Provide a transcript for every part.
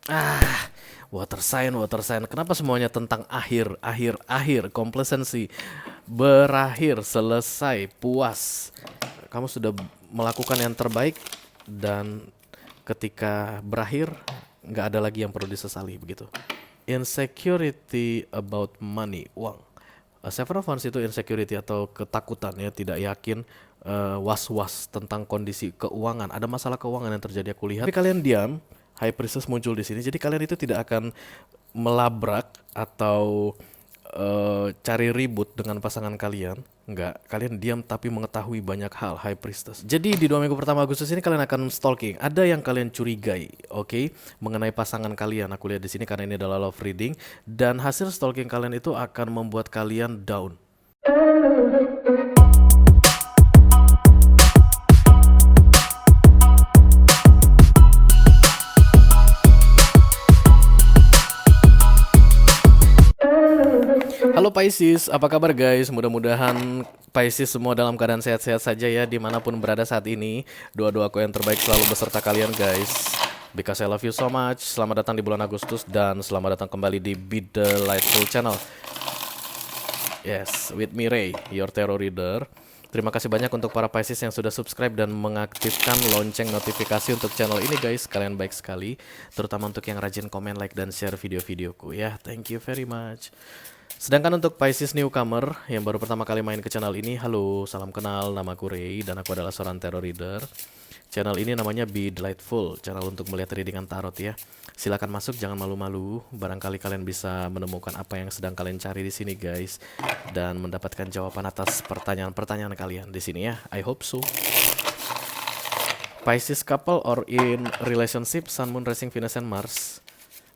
Ah, water sign. Kenapa semuanya tentang akhir, complacency, berakhir, selesai, puas. Kamu sudah melakukan yang terbaik dan ketika berakhir nggak ada lagi yang perlu disesali begitu. Insecurity about money, uang. Seven of Wands itu insecurity atau ketakutan ya, tidak yakin, was-was tentang kondisi keuangan. Ada masalah keuangan yang terjadi aku lihat. Tapi kalian diam, High Priestess muncul di sini. Jadi kalian itu tidak akan melabrak atau cari ribut dengan pasangan kalian. Enggak, kalian diam tapi mengetahui banyak hal, High Priestess. Jadi di 2 minggu pertama Agustus ini kalian akan stalking. Ada yang kalian curigai, oke, mengenai pasangan kalian. Aku lihat di sini karena ini adalah love reading dan hasil stalking kalian itu akan membuat kalian down. Halo Pisces, apa kabar guys? Mudah-mudahan Pisces semua dalam keadaan sehat-sehat saja ya dimanapun berada saat ini. Doa-doaku yang terbaik selalu beserta kalian guys. Because I love you so much. Selamat datang di bulan Agustus dan selamat datang kembali di Be The Lightful Channel. Yes, with me Ray, your tarot reader. Terima kasih banyak untuk para Pisces yang sudah subscribe dan mengaktifkan lonceng notifikasi untuk channel ini guys. Kalian baik sekali, terutama untuk yang rajin komen, like, dan share video-videoku ya. Thank you very much. Sedangkan untuk Pisces newcomer yang baru pertama kali main ke channel ini, halo, salam kenal, namaku Ray dan aku adalah seorang tarot reader. Channel ini namanya Be Delightful, channel untuk melihat readingan tarot ya. Silakan masuk, jangan malu-malu. Barangkali kalian bisa menemukan apa yang sedang kalian cari di sini guys, dan mendapatkan jawaban atas pertanyaan-pertanyaan kalian di sini ya. I hope so. Pisces couple or in relationship, Sun, Moon, Rising, Venus, and Mars.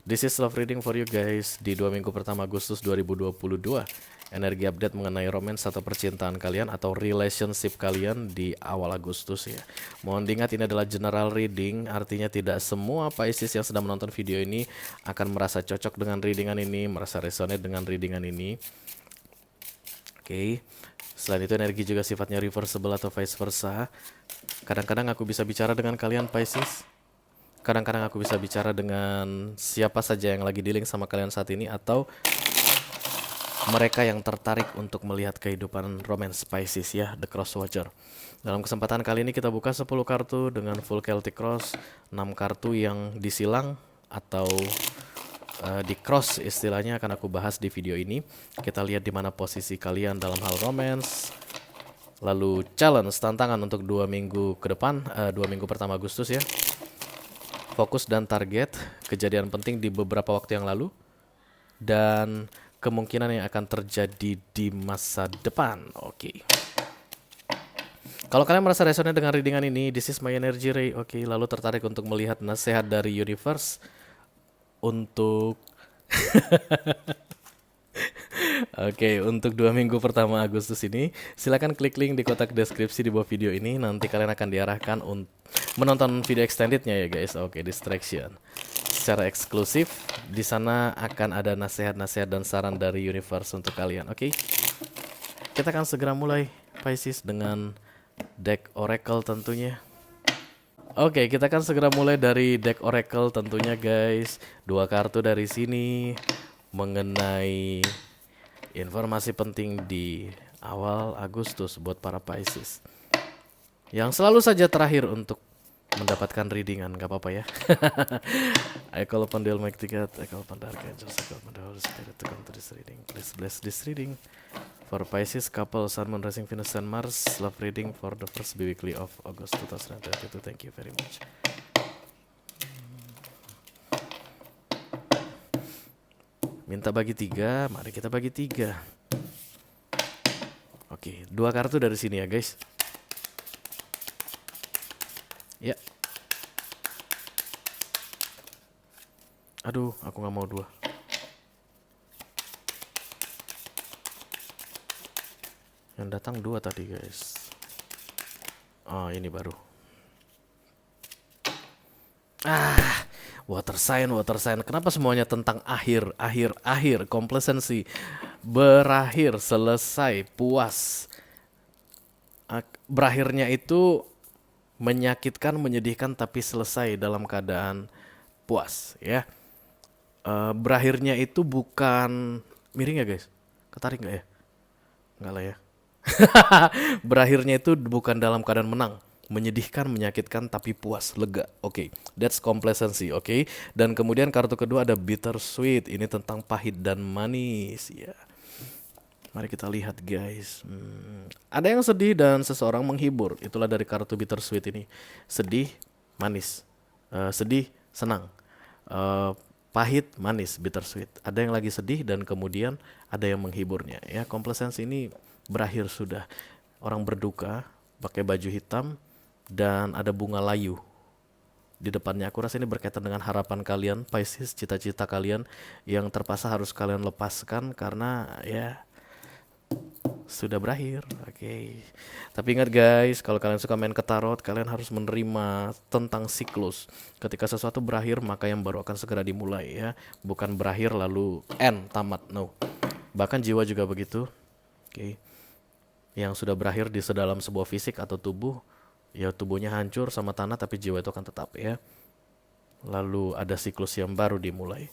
This is love reading for you guys di 2 minggu pertama Agustus 2022. Energi update mengenai romance atau percintaan kalian atau relationship kalian di awal Agustus ya. Mohon diingat ini adalah general reading, artinya tidak semua Pisces yang sedang menonton video ini akan merasa cocok dengan readingan ini, merasa resonate dengan readingan ini. Oke. Selain itu energi juga sifatnya reversible atau vice versa. Kadang-kadang aku bisa bicara dengan kalian Pisces. Kadang-kadang aku bisa bicara dengan siapa saja yang lagi dealing sama kalian saat ini atau mereka yang tertarik untuk melihat kehidupan romance Pisces ya, The Cross Watcher. Dalam kesempatan kali ini kita buka 10 kartu dengan full Celtic Cross, 6 kartu yang disilang atau di cross istilahnya akan aku bahas di video ini. Kita lihat di mana posisi kalian dalam hal romance. Lalu challenge, tantangan untuk 2 minggu ke depan, 2 minggu pertama Agustus ya. Fokus dan target, kejadian penting di beberapa waktu yang lalu, dan kemungkinan yang akan terjadi di masa depan. Oke. Kalau kalian merasa resonate dengan readingan ini, this is my energy Ray. Oke, lalu tertarik untuk melihat nasihat dari universe untuk Oke, untuk 2 minggu pertama Agustus ini, silakan klik link di kotak deskripsi di bawah video ini. Nanti kalian akan diarahkan untuk menonton video extendednya ya guys. Oke, distraction. Secara eksklusif, di sana akan ada nasihat-nasihat dan saran dari universe untuk kalian. Oke, kita akan segera mulai Pisces dengan deck Oracle tentunya. Oke, kita akan segera mulai dari deck Oracle tentunya guys. 2 kartu dari sini mengenai informasi penting di awal Agustus buat para Pisces yang selalu saja terakhir untuk mendapatkan readingan, gak apa-apa ya. I call upon the Almighty God, I call upon the Archangels, I call upon the Holy Spirit to come to this reading. Please bless this reading for Pisces couple, Sun, Moon, Rising, Venus, and Mars. Love reading for the first weekly of August 2022. Thank you very much. Minta bagi 3, mari kita bagi 3. Oke, 2 kartu dari sini ya guys. Ya. Aduh, aku nggak mau 2. Yang datang 2 tadi guys. Oh, ini baru. Water sign. Kenapa semuanya tentang akhir, complacency, berakhir, selesai, puas. Berakhirnya itu menyakitkan, menyedihkan, tapi selesai dalam keadaan puas ya. Berakhirnya itu bukan miring ya guys, ketarik nggak ya? Nggak lah ya. Berakhirnya itu bukan dalam keadaan menang, menyedihkan, menyakitkan, tapi puas, lega. Oke, that's complacency. Oke, dan kemudian kartu kedua ada bittersweet. Ini tentang pahit dan manis. Ya, mari kita lihat guys. Ada yang sedih dan seseorang menghibur. Itulah dari kartu bittersweet ini. Sedih, manis. Sedih, senang. Eh, Pahit, manis, bittersweet. Ada yang lagi sedih dan kemudian ada yang menghiburnya. Ya, complacency ini berakhir sudah. Orang berduka, pakai baju hitam dan ada bunga layu di depannya. Aku rasa ini berkaitan dengan harapan kalian, Pisces, cita-cita kalian yang terpaksa harus kalian lepaskan karena ya sudah berakhir. Oke. Tapi ingat guys, kalau kalian suka main ke tarot, kalian harus menerima tentang siklus. Ketika sesuatu berakhir, maka yang baru akan segera dimulai ya. Bukan berakhir lalu end, tamat. No. Bahkan jiwa juga begitu. Oke. Yang sudah berakhir di sedalam sebuah fisik atau tubuh, ya tubuhnya hancur sama tanah tapi jiwa itu akan tetap ya. Lalu ada siklus yang baru dimulai.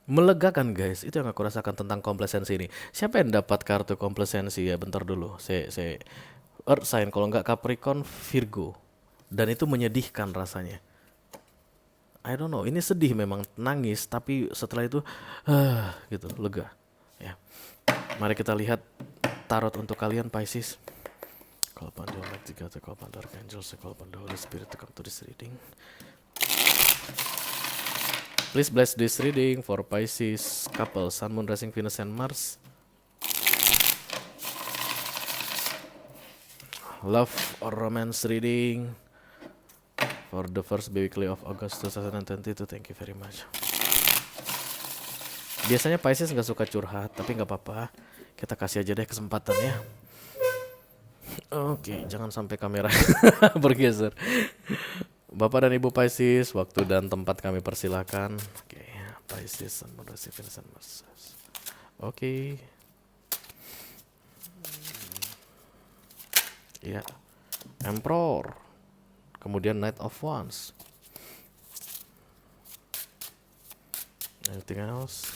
Melegakan guys, itu yang aku rasakan tentang komplasensi ini. Siapa yang dapat kartu komplasensi ya? Bentar dulu, saya Earth sign, kalau nggak Capricorn, Virgo. Dan itu menyedihkan rasanya. I don't know, ini sedih memang, nangis, tapi setelah itu gitu, lega. Ya. Mari kita lihat tarot untuk kalian Pisces. Call upon the Almighty God, call upon the Archangels, call upon the Holy Spirit to come to this reading. Please bless this reading for Pisces couple, Sun, Moon, Rising, Venus, and Mars. Love or romance reading for the first weekly of August 2022. Thank you very much. Biasanya Pisces nggak suka curhat, tapi nggak apa-apa. Kita kasih aja deh kesempatan ya. Oke, jangan sampai kamera bergeser. Bapak dan Ibu Pisces, waktu dan tempat kami persilakan. Oke, Pisces, Sun, Moon, Rising, Venus, and Mars. Oke. Ya, Emperor. Kemudian Knight of Wands. Anything else?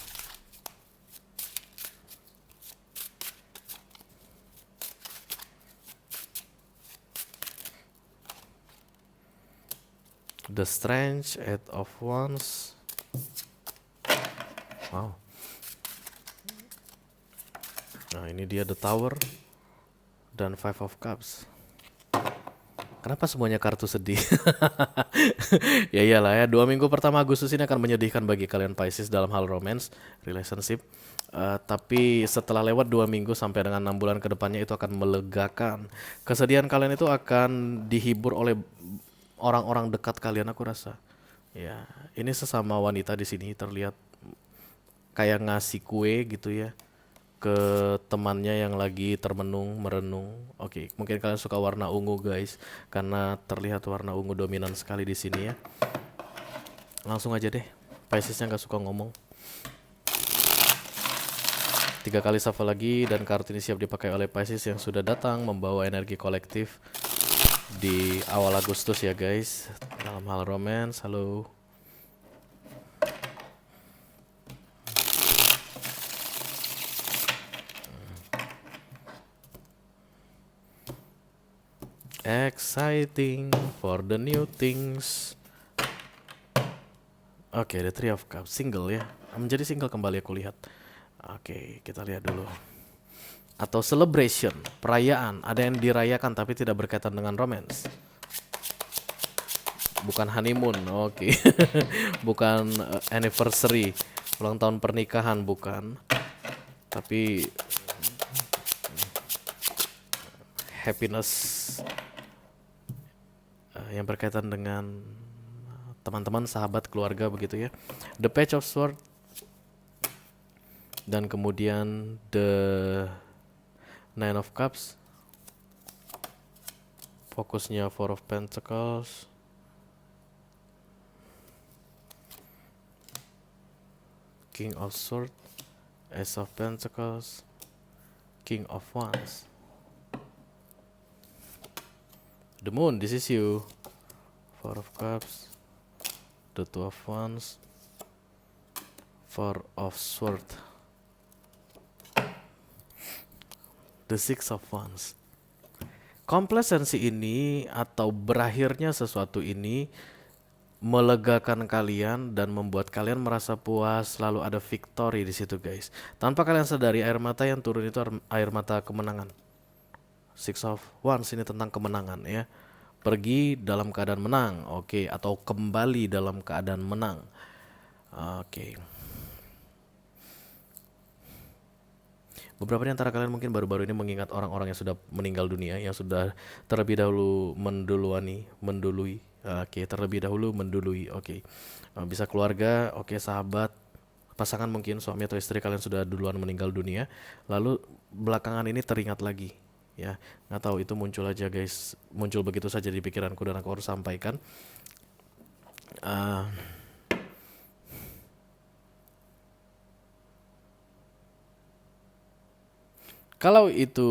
The Strange, Eight of Wands. Wow. Nah ini dia The Tower dan Five of Cups. Kenapa semuanya kartu sedih? Ya iyalah ya, 2 minggu pertama Agustus ini akan menyedihkan bagi kalian Pisces dalam hal romance, relationship. Tapi setelah lewat 2 minggu sampai dengan 6 bulan ke depannya itu akan melegakan. Kesedihan kalian itu akan dihibur oleh orang-orang dekat kalian, aku rasa. Ya, ini sesama wanita di sini terlihat kayak ngasih kue gitu ya ke temannya yang lagi merenung. Oke, mungkin kalian suka warna ungu guys, karena terlihat warna ungu dominan sekali di sini ya. Langsung aja deh, Piscesnya nggak suka ngomong. 3 kali shuffle lagi dan kartu ini siap dipakai oleh Pisces yang sudah datang membawa energi kolektif di awal Agustus ya guys. Dalam hal romance, halo. Exciting for the new things. Oke, the Three of Cups, single ya. Menjadi single kembali aku lihat. Oke, kita lihat dulu. Atau celebration, perayaan. Ada yang dirayakan tapi tidak berkaitan dengan romance. Bukan honeymoon, oke. Bukan anniversary, ulang tahun pernikahan, bukan. Tapi happiness yang berkaitan dengan teman-teman, sahabat, keluarga begitu ya. The Page of Swords dan kemudian the Nine of Cups. Fokusnya Four of Pentacles. King of Swords, Ace of Pentacles, King of Wands. The Moon, this is you. Four of Cups, the Two of Wands, Four of Swords, the Six of Wands. Komplasensi ini atau berakhirnya sesuatu ini melegakan kalian dan membuat kalian merasa puas, selalu ada victory di situ guys. Tanpa kalian sadari air mata yang turun itu air mata kemenangan. Six of Wands ini tentang kemenangan ya. Pergi dalam keadaan menang, oke, atau kembali dalam keadaan menang. Oke. Beberapa di antara kalian mungkin baru-baru ini mengingat orang-orang yang sudah meninggal dunia, yang sudah terlebih dahulu mendului. Oke, terlebih dahulu mendului. Oke. Bisa keluarga, oke, sahabat, pasangan mungkin suami atau istri kalian sudah duluan meninggal dunia, lalu belakangan ini teringat lagi. Ya, nggak tahu itu muncul aja guys, muncul begitu saja di pikiranku dan aku harus sampaikan. Kalau itu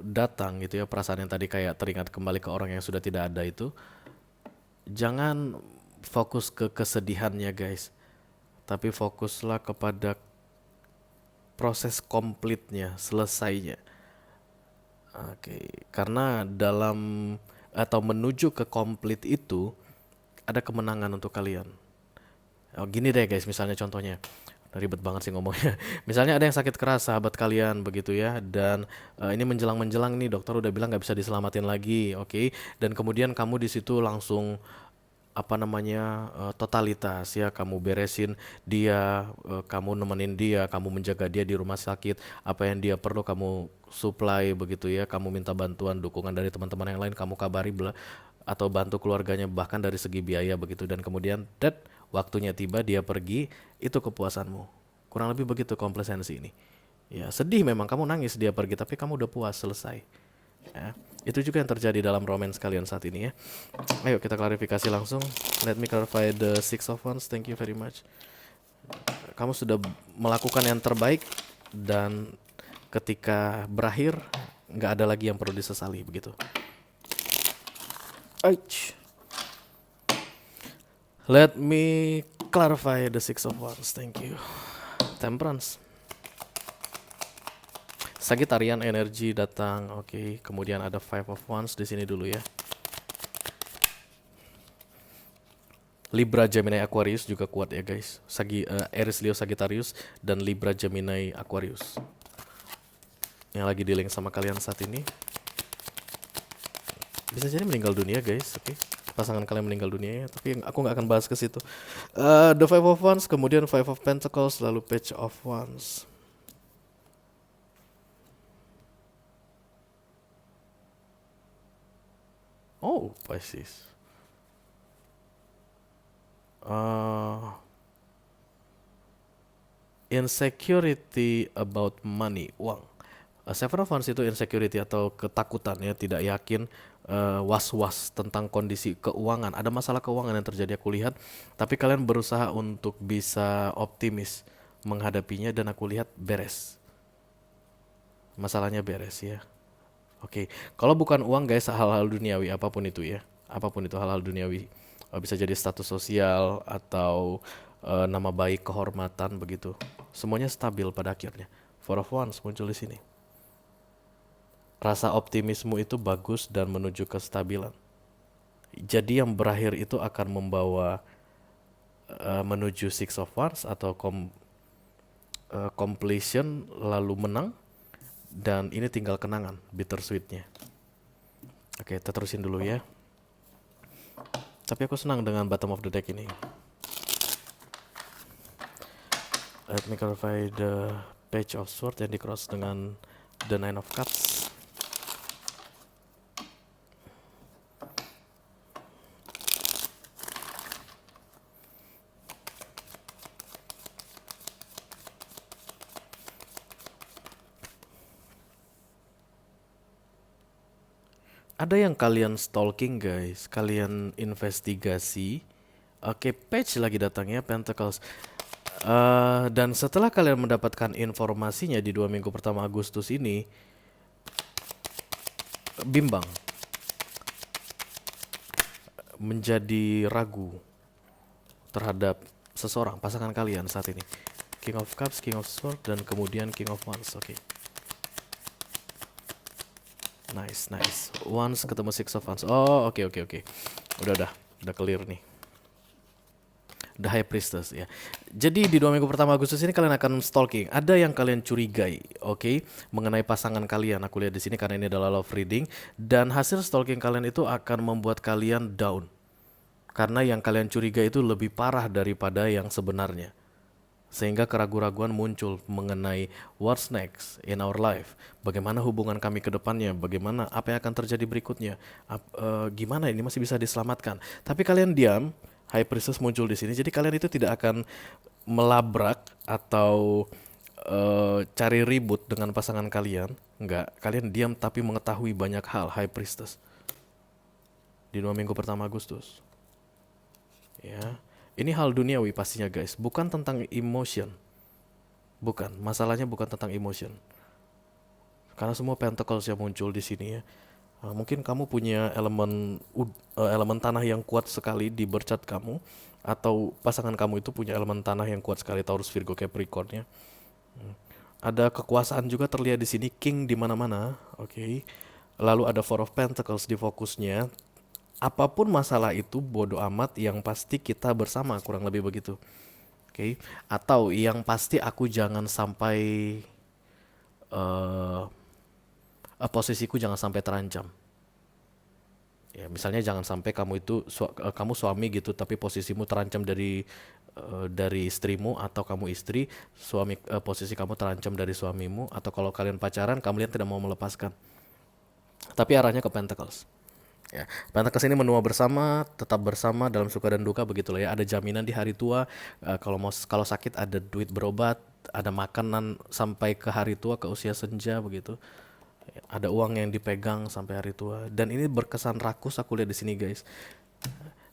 datang gitu ya, perasaan yang tadi kayak teringat kembali ke orang yang sudah tidak ada itu, jangan fokus ke kesedihannya guys, tapi fokuslah kepada proses komplitnya, selesainya. Oke, karena dalam atau menuju ke komplit itu ada kemenangan untuk kalian. Gini deh guys, misalnya contohnya, ribet banget sih ngomongnya. Misalnya ada yang sakit keras sahabat kalian begitu ya, dan ini menjelang nih dokter udah bilang nggak bisa diselamatin lagi, oke? Dan kemudian kamu di situ langsung totalitas ya, kamu beresin dia, kamu nemenin dia, kamu menjaga dia di rumah sakit, apa yang dia perlu kamu supply begitu ya, kamu minta bantuan dukungan dari teman-teman yang lain, kamu kabari atau bantu keluarganya bahkan dari segi biaya begitu, dan kemudian waktunya tiba dia pergi, itu kepuasanmu. Kurang lebih begitu komplasensi ini. Ya, sedih memang kamu nangis dia pergi, tapi kamu udah puas, selesai. Ya, itu juga yang terjadi dalam romance kalian saat ini ya. Ayo kita klarifikasi langsung. Let me clarify the Six of Wands. Thank you very much. Kamu sudah melakukan yang terbaik, dan ketika berakhir nggak ada lagi yang perlu disesali begitu. Let me clarify the Six of Wands. Thank you. Temperance. Sagittarian energi datang, oke. Kemudian ada Five of Wands di sini dulu ya. Libra, Gemini, Aquarius juga kuat ya guys. Aries, Leo, Sagittarius, dan Libra, Gemini, Aquarius yang lagi dealing sama kalian saat ini. Bisa jadi meninggal dunia guys, oke. Pasangan kalian meninggal dunia ya, tapi aku nggak akan bahas ke situ. The Five of Wands, kemudian Five of Pentacles, lalu Page of Wands. Oh, Pisces. Insecurity about money, uang. Seven of Wands itu insecurity atau ketakutan ya, tidak yakin, was-was tentang kondisi keuangan. Ada masalah keuangan yang terjadi aku lihat, tapi kalian berusaha untuk bisa optimis menghadapinya, dan aku lihat beres. Masalahnya beres ya. Oke, kalau bukan uang guys, hal-hal duniawi apapun itu ya, apapun itu hal-hal duniawi, bisa jadi status sosial atau nama baik, kehormatan begitu, semuanya stabil pada akhirnya. Four of Wands muncul di sini. Rasa optimismu itu bagus dan menuju kestabilan. Jadi yang berakhir itu akan membawa menuju Six of Wands atau completion, lalu menang. Dan ini tinggal kenangan, bittersweetnya. Oke, kita terusin dulu ya. Tapi aku senang dengan bottom of the deck ini. Let me clarify the Page of Swords yang di cross dengan the Nine of Cups. Ada yang kalian stalking guys, kalian investigasi. Oke, Page lagi datangnya, Pentacles. Dan setelah kalian mendapatkan informasinya di 2 minggu pertama Agustus ini, bimbang. menjadi ragu terhadap seseorang, pasangan kalian saat ini. King of Cups, King of Swords, dan kemudian King of Wands. Oke. Nice, nice. Wands ketemu Six of Wands. Oh, oke. Udah clear nih. The High Priestess ya. Jadi di 2 minggu pertama Agustus ini kalian akan stalking. Ada yang kalian curigai, oke, mengenai pasangan kalian. Aku lihat di sini karena ini adalah love reading, dan hasil stalking kalian itu akan membuat kalian down. Karena yang kalian curigai itu lebih parah daripada yang sebenarnya. Sehingga keraguan-raguan muncul mengenai what's next in our life. Bagaimana hubungan kami ke depannya, bagaimana apa yang akan terjadi berikutnya. Gimana ini masih bisa diselamatkan. Tapi kalian diam, High Priestess muncul di sini. Jadi kalian itu tidak akan melabrak atau cari ribut dengan pasangan kalian. Enggak, kalian diam tapi mengetahui banyak hal, High Priestess. Di 2 minggu pertama Agustus. Ya. Ini hal duniawi pastinya guys, bukan tentang emotion. Bukan, masalahnya bukan tentang emotion. Karena semua pentacles yang muncul di sini ya. Mungkin kamu punya elemen tanah yang kuat sekali di birth chart kamu, atau pasangan kamu itu punya elemen tanah yang kuat sekali, Taurus, Virgo, Capricorn ya. Ada kekuasaan juga terlihat di sini, king di mana-mana, oke. Lalu ada Four of Pentacles di fokusnya. Apapun masalah itu bodo amat, yang pasti kita bersama, kurang lebih begitu. Oke. Atau yang pasti aku jangan sampai posisiku jangan sampai terancam. Ya, misalnya jangan sampai kamu itu kamu suami gitu tapi posisimu terancam dari istrimu, atau kamu istri, posisi kamu terancam dari suamimu, atau kalau kalian pacaran kalian tidak mau melepaskan. Tapi arahnya ke Pentacles. Ya, Pentacles ini menua bersama, tetap bersama dalam suka dan duka, begitulah ya. Ada jaminan di hari tua, kalau sakit ada duit berobat, ada makanan sampai ke hari tua, ke usia senja begitu. Ada uang yang dipegang sampai hari tua, dan ini berkesan rakus aku lihat di sini guys.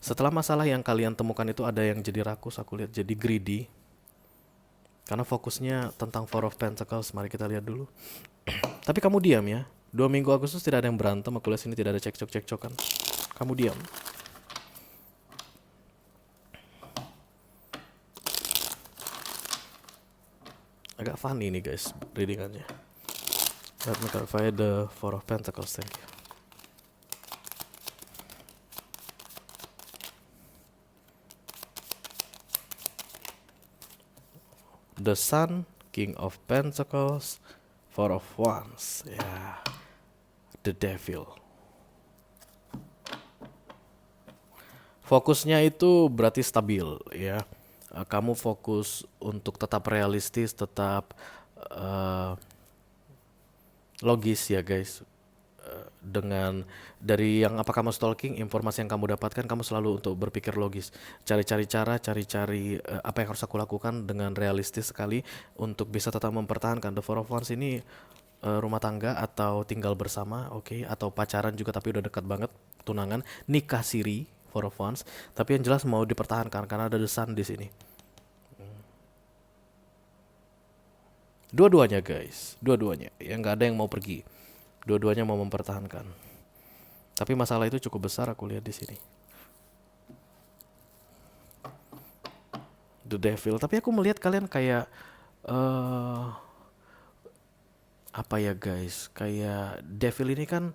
Setelah masalah yang kalian temukan itu ada yang jadi rakus, aku lihat jadi greedy. Karena fokusnya tentang Four of Pentacles. Mari kita lihat dulu. Tapi kamu diam ya. 2 minggu Agustus tidak ada yang berantem, aku lihat sini tidak ada cekcok-cekcokan. Kamu diam. Agak funny nih guys readingannya. Let me clarify the Four of Pentacles, thank you. The Sun, King of Pentacles, Four of Wands, ya, The Devil. Fokusnya itu berarti stabil ya. Kamu fokus untuk tetap realistis, tetap logis ya guys. Dengan dari yang apa kamu stalking, informasi yang kamu dapatkan, kamu selalu untuk berpikir logis, cari-cari cara, cari-cari apa yang harus aku lakukan dengan realistis sekali untuk bisa tetap mempertahankan. The Four of Wands ini rumah tangga atau tinggal bersama, oke, atau pacaran juga tapi udah dekat banget, tunangan, nikah siri, Four of Wands, tapi yang jelas mau dipertahankan karena ada The Sun di sini. Dua-duanya guys, dua-duanya, yang nggak ada yang mau pergi. Dua-duanya mau mempertahankan. Tapi masalah itu cukup besar aku lihat di sini. The Devil. Tapi aku melihat kalian kayak apa ya guys? Kayak Devil ini kan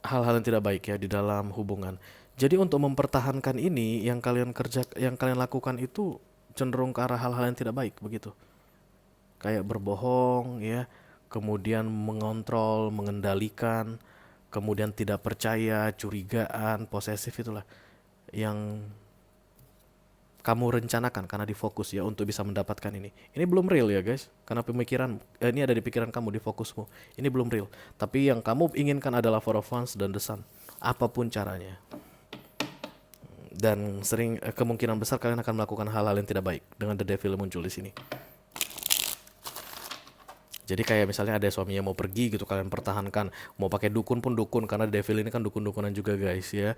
hal-hal yang tidak baik ya di dalam hubungan. Jadi untuk mempertahankan ini yang kalian lakukan itu cenderung ke arah hal-hal yang tidak baik begitu. Kayak berbohong ya, kemudian mengontrol, mengendalikan, kemudian tidak percaya, curigaan, posesif, itulah yang kamu rencanakan karena difokus ya untuk bisa mendapatkan ini. Ini belum real ya guys, karena pemikiran ini ada di pikiran kamu, di fokusmu. Ini belum real. Tapi yang kamu inginkan adalah Four of Wands dan The Sun. Apapun caranya. Dan kemungkinan besar kalian akan melakukan hal-hal yang tidak baik dengan The Devil muncul di sini. Jadi kayak misalnya ada suaminya mau pergi gitu, kalian pertahankan. Mau pakai dukun pun dukun, karena Devil ini kan dukun-dukunan juga guys ya.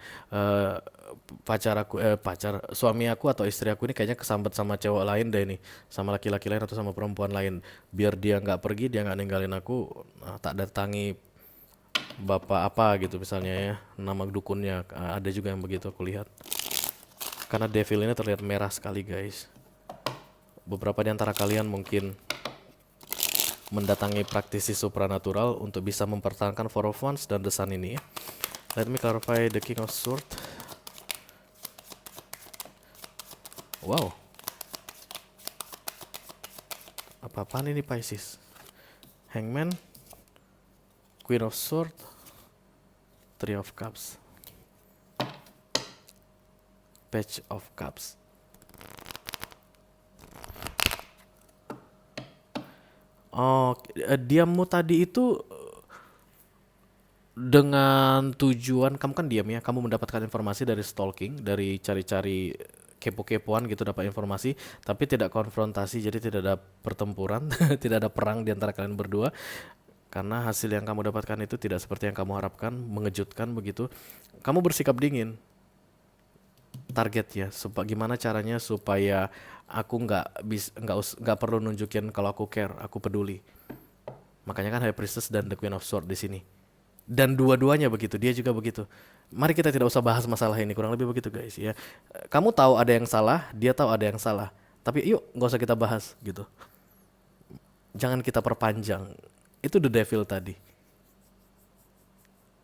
Suami aku atau istri aku ini kayaknya kesambet sama cewek lain deh nih, sama laki-laki lain atau sama perempuan lain. Biar dia nggak pergi, dia nggak ninggalin aku, tak datangi Bapak apa gitu misalnya ya, nama dukunnya. Ada juga yang begitu aku lihat. Karena devil ini terlihat merah sekali guys. Beberapa di antara kalian mungkin mendatangi praktisi supranatural untuk bisa mempertahankan Four of Wands dan The Sun ini. Let me clarify the King of Swords. Wow, apa-apaan ini Pisces? Hangman, Queen of Swords, Three of Cups, Page of Cups. Oh, diammu tadi itu dengan tujuan kamu kan diam ya, kamu mendapatkan informasi dari stalking, dari cari-cari kepo-kepoan gitu, dapat informasi, tapi tidak konfrontasi, jadi tidak ada pertempuran, tidak ada perang di antara kalian berdua, karena hasil yang kamu dapatkan itu tidak seperti yang kamu harapkan, mengejutkan begitu. Kamu bersikap dingin, targetnya, supaya gimana caranya supaya aku nggak perlu nunjukin kalau aku care, aku peduli. Makanya kan High Priestess dan The Queen of Swords di sini. Dan dua-duanya begitu, dia juga begitu. Mari kita tidak usah bahas masalah ini, kurang lebih begitu guys ya. Kamu tahu ada yang salah, dia tahu ada yang salah. Tapi yuk nggak usah kita bahas gitu. Jangan kita perpanjang. Itu the devil tadi.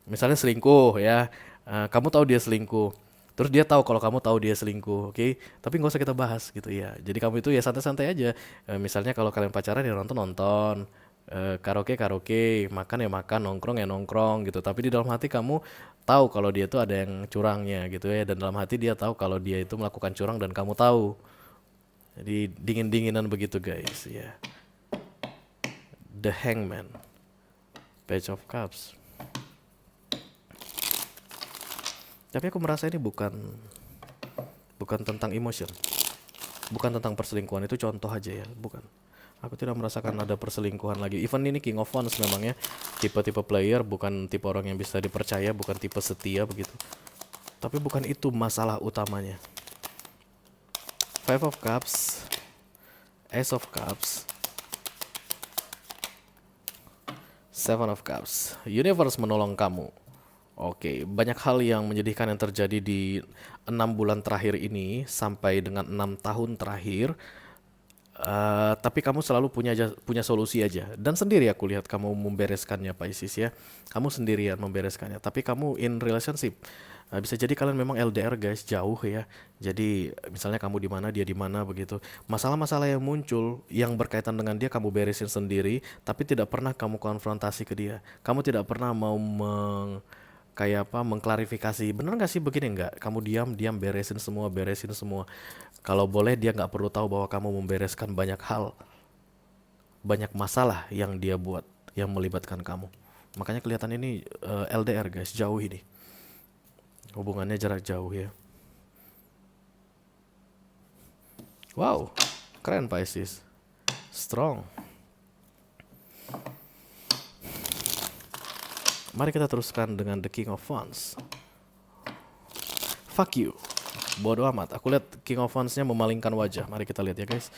Misalnya selingkuh ya, kamu tahu dia selingkuh. Terus dia tahu kalau kamu tahu dia selingkuh, oke? Tapi nggak usah kita bahas gitu ya. Jadi kamu itu ya santai-santai aja. Misalnya kalau kalian pacaran ya nonton-nonton, karaoke karaoke, makan ya makan, nongkrong ya nongkrong gitu. Tapi di dalam hati kamu tahu kalau dia itu ada yang curangnya gitu ya. Dan dalam hati dia tahu kalau dia itu melakukan curang dan kamu tahu. Jadi dingin-dinginan begitu guys ya. The Hangman, Page of Cups. Tapi aku merasa ini bukan tentang emotion, bukan tentang perselingkuhan, itu contoh aja ya, bukan. Aku tidak merasakan ada perselingkuhan lagi. Even ini King of Wands memangnya tipe-tipe player, bukan tipe orang yang bisa dipercaya, bukan tipe setia begitu. Tapi bukan itu masalah utamanya. Five of Cups, Ace of Cups, Seven of Cups. Universe menolong kamu. Oke, banyak hal yang menyedihkan yang terjadi di 6 bulan terakhir ini sampai dengan 6 tahun terakhir. Tapi kamu selalu punya solusi aja. Dan sendiri aku lihat kamu membereskannya, Pak Isis ya. Kamu sendirian membereskannya. Tapi kamu in relationship. Bisa jadi kalian memang LDR guys, jauh ya. Jadi misalnya kamu di mana, dia di mana begitu. Masalah-masalah yang muncul yang berkaitan dengan dia kamu beresin sendiri, tapi tidak pernah kamu konfrontasi ke dia. Kamu tidak pernah mau kayak apa mengklarifikasi, bener nggak sih begini, nggak, kamu diam beresin semua. Kalau boleh dia nggak perlu tahu bahwa kamu membereskan banyak hal, banyak masalah yang dia buat yang melibatkan kamu. Makanya kelihatan ini LDR guys, jauh ini hubungannya, jarak jauh ya. Wow, keren Pak Isis, strong. Mari kita teruskan dengan The King of Wands. Fuck you. Bodoh amat. Aku lihat King of Wands-nya memalingkan wajah. Mari kita lihat ya guys.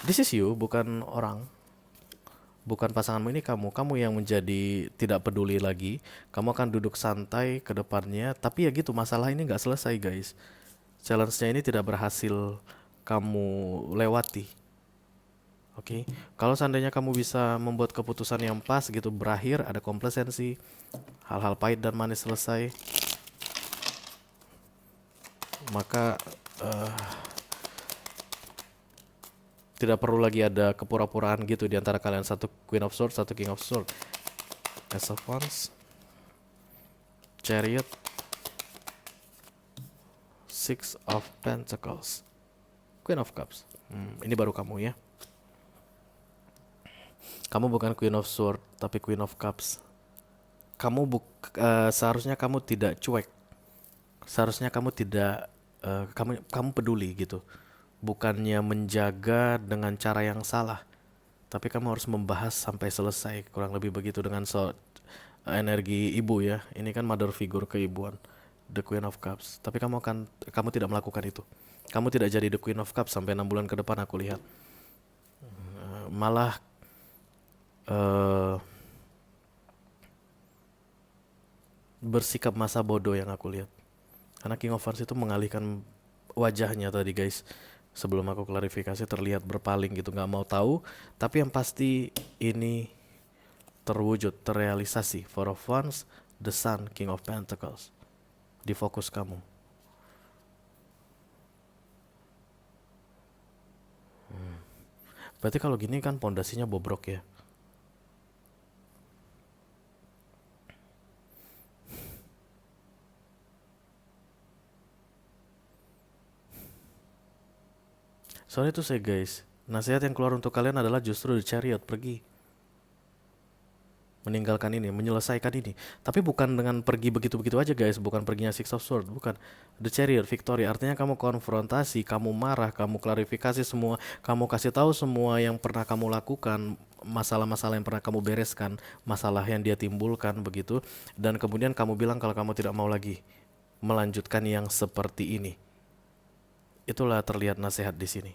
This is you, bukan orang. Bukan pasanganmu, ini kamu. Kamu yang menjadi tidak peduli lagi. Kamu akan duduk santai ke depannya. Tapi ya gitu, masalah ini gak selesai guys. Challenge-nya ini tidak berhasil kamu lewati. Oke, kalau seandainya kamu bisa membuat keputusan yang pas gitu, berakhir, ada komplasensi, hal-hal pahit dan manis selesai, maka tidak perlu lagi ada kepura-puraan gitu di antara kalian. Satu Queen of Swords, satu King of Swords. Ace of Wands, Chariot, Six of Pentacles, Queen of Cups. Ini baru kamu ya. Kamu bukan Queen of Swords, tapi Queen of Cups. Seharusnya kamu tidak cuek. Seharusnya kamu tidak kamu peduli gitu. Bukannya menjaga dengan cara yang salah, tapi kamu harus membahas sampai selesai, kurang lebih begitu dengan energi ibu ya. Ini kan mother figure, keibuan, the Queen of Cups. Tapi kamu tidak melakukan itu. Kamu tidak jadi the Queen of Cups sampai 6 bulan ke depan aku lihat. Malah bersikap masa bodoh yang aku lihat. Karena King of Wands itu mengalihkan wajahnya tadi guys. Sebelum aku klarifikasi terlihat berpaling gitu, nggak mau tahu. Tapi yang pasti ini terwujud, terrealisasi. Four of Wands, the Sun, King of Pentacles. Di fokus kamu. Berarti kalau gini kan pondasinya bobrok ya. Sorry to say guys, nasihat yang keluar untuk kalian adalah justru the Chariot, pergi. Meninggalkan ini, menyelesaikan ini. Tapi bukan dengan pergi begitu-begitu aja guys, bukan perginya Six of Swords, bukan. The Chariot, victory, artinya kamu konfrontasi, kamu marah, kamu klarifikasi semua, kamu kasih tahu semua yang pernah kamu lakukan, masalah-masalah yang pernah kamu bereskan, masalah yang dia timbulkan begitu, dan kemudian kamu bilang kalau kamu tidak mau lagi melanjutkan yang seperti ini. Itulah terlihat nasihat di sini.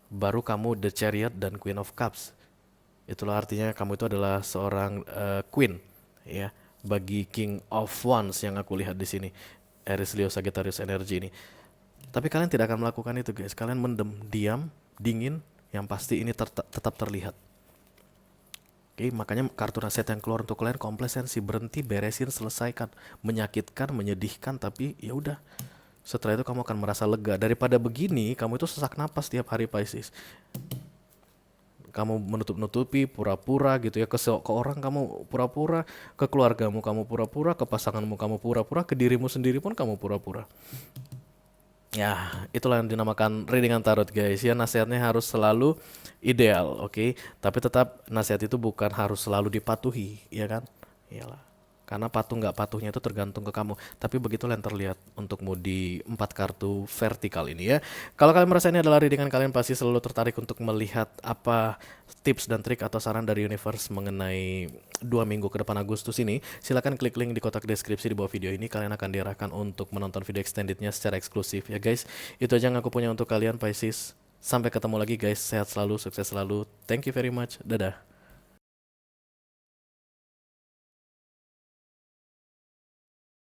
Baru kamu the Chariot dan Queen of Cups. Itulah artinya kamu itu adalah seorang queen, ya, bagi King of Wands yang aku lihat di sini. Aries, Leo, Sagittarius energi ini. Tapi kalian tidak akan melakukan itu guys. Kalian mendem, diam, dingin. Yang pasti ini tetap terlihat. Oke, makanya kartu nasihat yang keluar untuk kalian komplasensi, berhenti, beresin, selesaikan. Menyakitkan, menyedihkan, tapi ya udah. Setelah itu kamu akan merasa lega. Daripada begini, kamu itu sesak napas tiap hari Pisces. Kamu menutup-nutupi, pura-pura gitu ya. Ke orang kamu pura-pura, ke keluargamu kamu pura-pura, ke pasanganmu kamu pura-pura, ke dirimu sendiri pun kamu pura-pura. Ya, itulah yang dinamakan readingan tarot guys. Ya, nasihatnya harus selalu ideal, oke? Tapi tetap nasihat itu bukan harus selalu dipatuhi, ya kan? Iyalah. Karena patuh nggak patuhnya itu tergantung ke kamu. Tapi begitulah yang terlihat untukmu di 4 kartu vertikal ini ya. Kalau kalian merasa ini adalah readingan, kalian pasti selalu tertarik untuk melihat apa tips dan trik atau saran dari universe mengenai 2 minggu ke depan Agustus ini. Silakan klik link di kotak deskripsi di bawah video ini. Kalian akan diarahkan untuk menonton video extendednya secara eksklusif ya guys. Itu aja yang aku punya untuk kalian Pisces. Sampai ketemu lagi guys. Sehat selalu, sukses selalu. Thank you very much. Dadah.